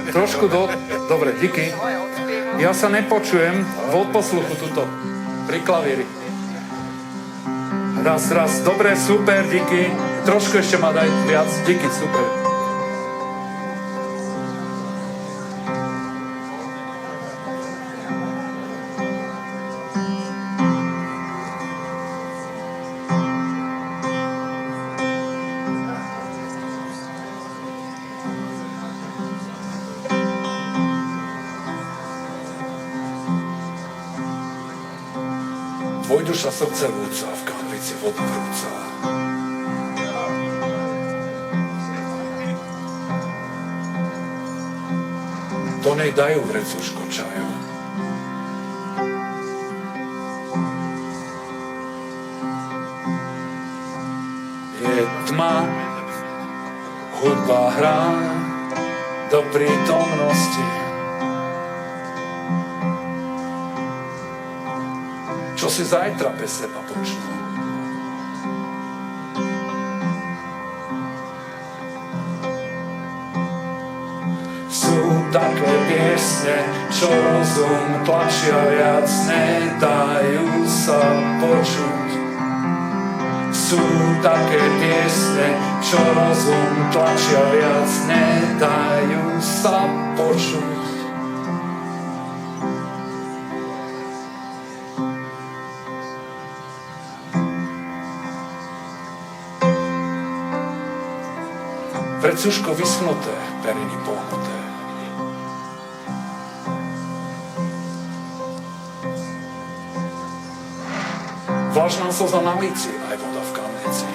Trošku dobre, díky. Ja sa nepočujem v odposluchu tuto, pri klavíri. Raz, dobre, super, díky. Trošku ešte ma daj viac, díky, super. Tvoj duša srdce vúca, v kanvici voda vrúca. Do nej dajú vrecuško čaju. Je tma, hudba hrá do prítomnosti. Čo si zajtra bez seba počnú? Sú také piesne, čo rozum tlačia viac, nedajú sa počuť. Sú také piesne, čo rozum tlačia viac, nedajú sa počuť. Vrecuško vyschnuté, periny pohnuté. Vlažná slza na líci, aj voda v kanvici.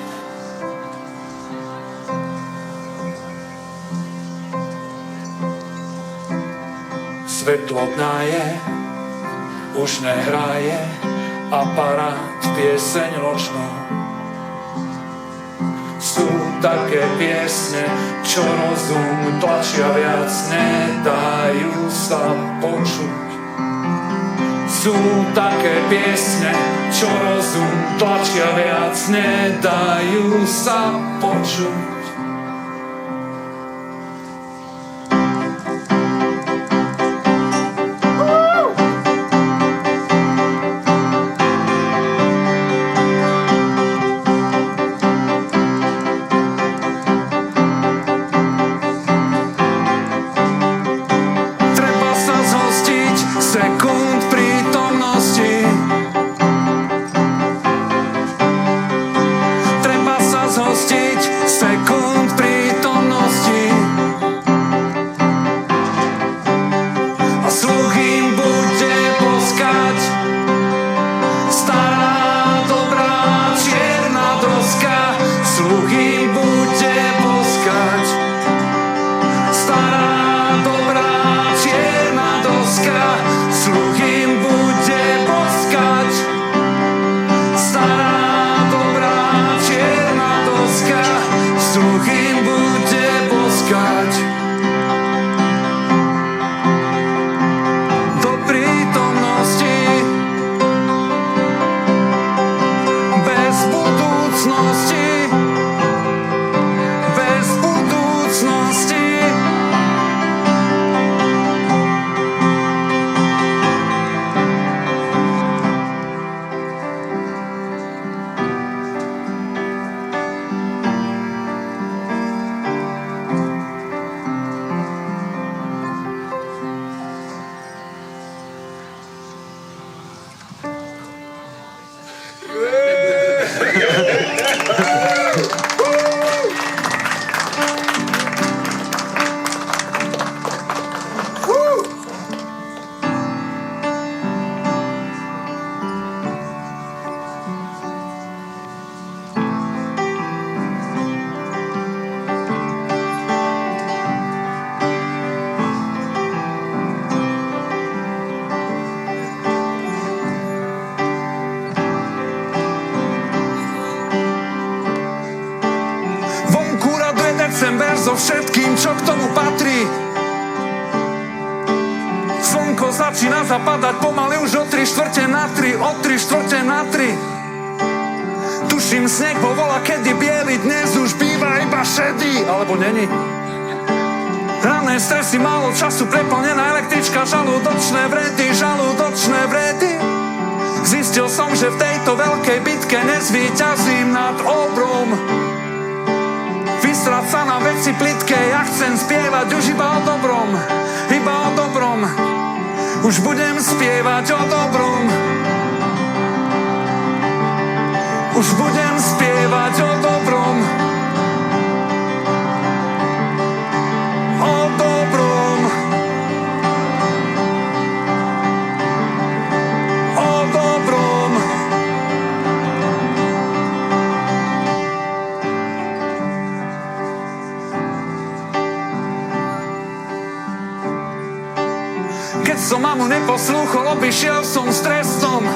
Svetlo dňa je, už nehraje, aparát pieseň nočnú. Sú také piesne, čo rozum tlačia viac, nedajú sa počuť. Sú také piesne, čo rozum tlačia viac, nedajú sa počuť. december so všetkým, čo k tomu patrí. Slnko začína zapadať pomaly už o 3/4 o 3/4. Tuším, sneh bol voľa kedy biely, dnes už býva iba šedý. Alebo není? Rané plné stresy, málo času, preplnená električka, žalúdočné vredy. Zistil som, že v tejto veľkej bitke nezvíťazím nad obrom. Vystracaná veci plitké, ja chcem spievať už iba o dobrom. Už budem spievať o dobrom. Už budem spievať o dobrom. O dobrom. O dobrom. Keď som mamu neposlúchol, obišiel som s trestom.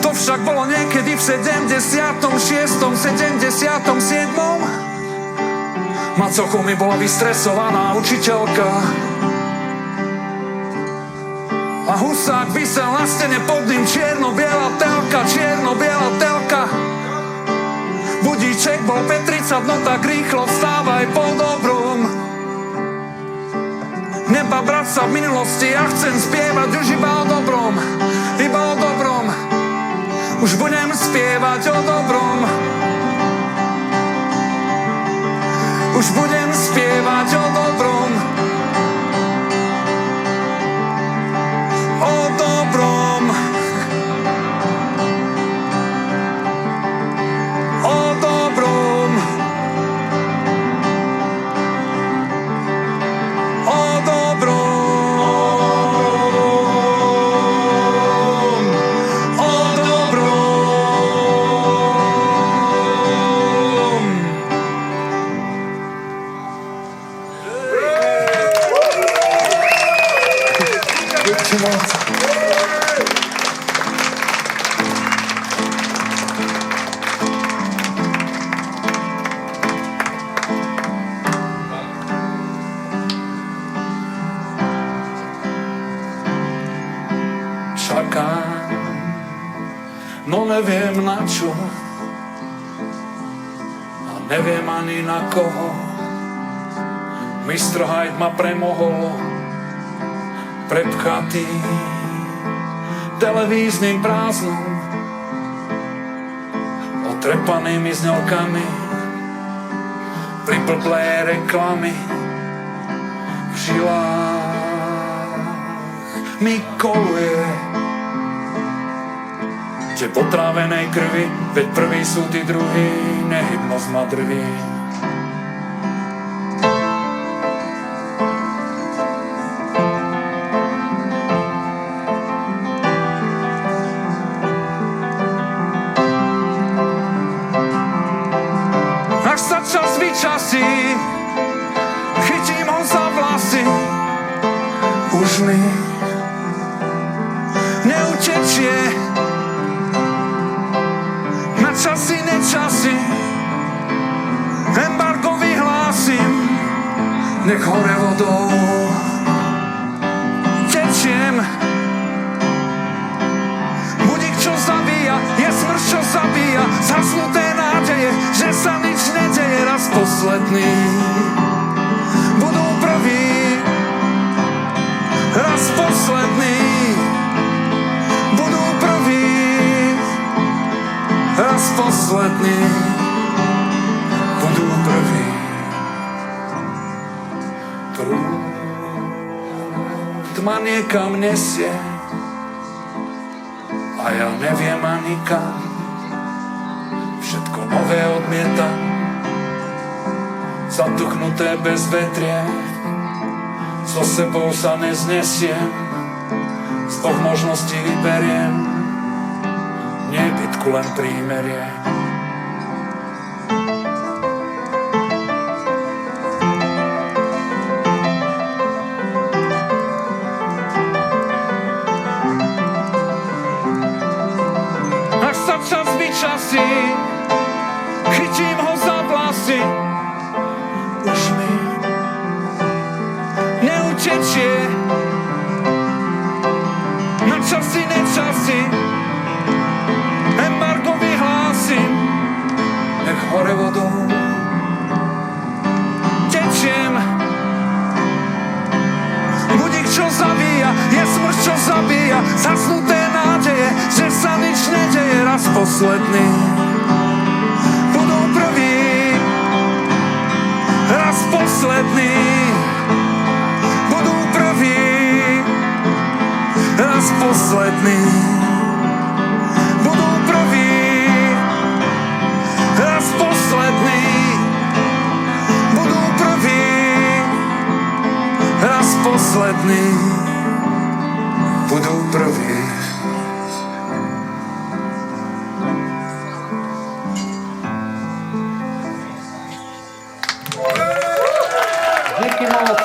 To však bolo niekedy v 76., 77. Macochou mi bola vystresovaná učiteľka. A husák visel na stene, pod ním čierno-biela telka. Budíček bol 5:30, no tak rýchlo vstávaj po dobrom. Neba brať sa v minulosti, ja chcem spievať už iba o dobrom. Už budem spievať o dobrom. Už budem spievať o dobrom. O dobrom. O dobrom. O dobrom. Čakám, no neviem na čo a neviem ani na koho. Mistr Hyde ma premohol, prepchatý televíznym prázdnom, otrepanými zňovkami, priblblé reklamy v žilách mi koluje. Že potrávenej krvi, veď prví sú tí druhí, nehybnosť ma drví. Až sa čas vyčasí, chytím ho za vlasy, už mi neutečie. Na časy, nečasy, embargo vyhlásim, nech hore vodou tečiem. Budík, čo zabíja, je smrť, čo zabíja, zhasnuté nádeje, že sa nič nedeje. Raz posledný budú prví, raz posledný budú prví, raz posledný budú prví. Prúd ma niekam nesie a ja neviem ani kam. Všetko nové odmietam, zatuchnuté bez vetrie, so sebou sa neznesiem, z dvoch možností vyberiem, nie bitku, len prímerie. Až sa čas vyčasí, chytím ho za vlasy, už mi neutečie. Na časy, nečasy, embargo vyhlásim, nech hore vodou poslední budú prví, raz poslední budú prví, raz poslední budú prví, raz poslední budú prví, raz poslední budú prví. Díky moc.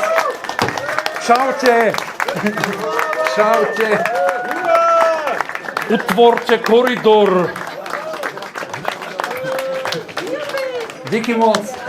Čaute. Čaute. Utvorte koridor. Díky moc.